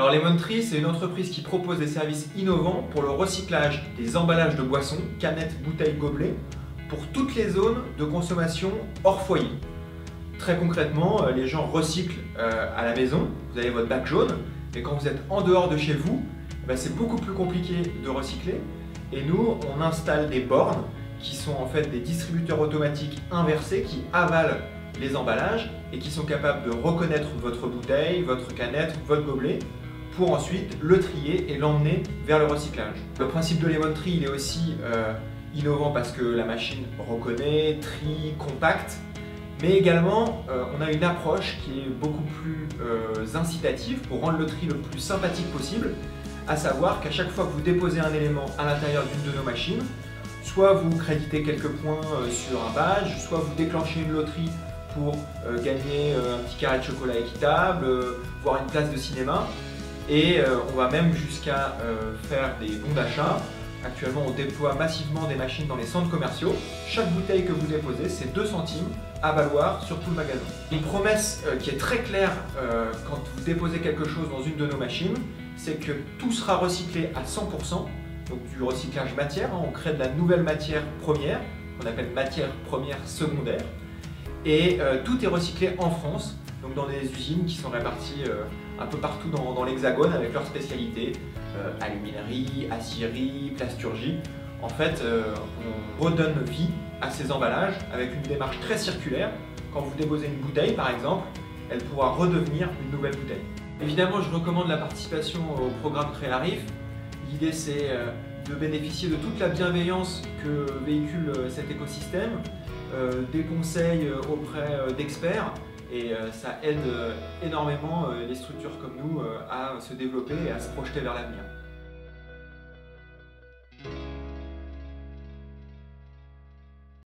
Alors Lemon Tree, c'est une entreprise qui propose des services innovants pour le recyclage des emballages de boissons, canettes, bouteilles, gobelets, pour toutes les zones de consommation hors foyer. Très concrètement, les gens recyclent à la maison, vous avez votre bac jaune, mais quand vous êtes en dehors de chez vous, c'est beaucoup plus compliqué de recycler. Et nous, on installe des bornes qui sont en fait des distributeurs automatiques inversés qui avalent les emballages et qui sont capables de reconnaître votre bouteille, votre canette, votre gobelet pour ensuite le trier et l'emmener vers le recyclage. Le principe de Lemon Tree, il est aussi innovant parce que la machine reconnaît, trie, compacte, mais également on a une approche qui est beaucoup plus incitative pour rendre le tri le plus sympathique possible, à savoir qu'à chaque fois que vous déposez un élément à l'intérieur d'une de nos machines, soit vous créditez quelques points sur un badge, soit vous déclenchez une loterie pour gagner un petit carré de chocolat équitable, voire une place de cinéma. Et on va même jusqu'à faire des bons d'achat. Actuellement, on déploie massivement des machines dans les centres commerciaux. Chaque bouteille que vous déposez, c'est 2 centimes à valoir sur tout le magasin. Une promesse qui est très claire quand vous déposez quelque chose dans une de nos machines, c'est que tout sera recyclé à 100%, donc du recyclage matière. On crée de la nouvelle matière première, qu'on appelle matière première secondaire. Et tout est recyclé en France, donc dans des usines qui sont réparties un peu partout dans l'Hexagone avec leurs spécialités, aluminerie, aciérie, plasturgie. En fait, on redonne vie à ces emballages avec une démarche très circulaire. Quand vous déposez une bouteille par exemple, elle pourra redevenir une nouvelle bouteille. Évidemment, je recommande la participation au programme Créarif. L'idée c'est de bénéficier de toute la bienveillance que véhicule cet écosystème, des conseils auprès d'experts, et ça aide énormément les structures comme nous à se développer et à se projeter vers l'avenir.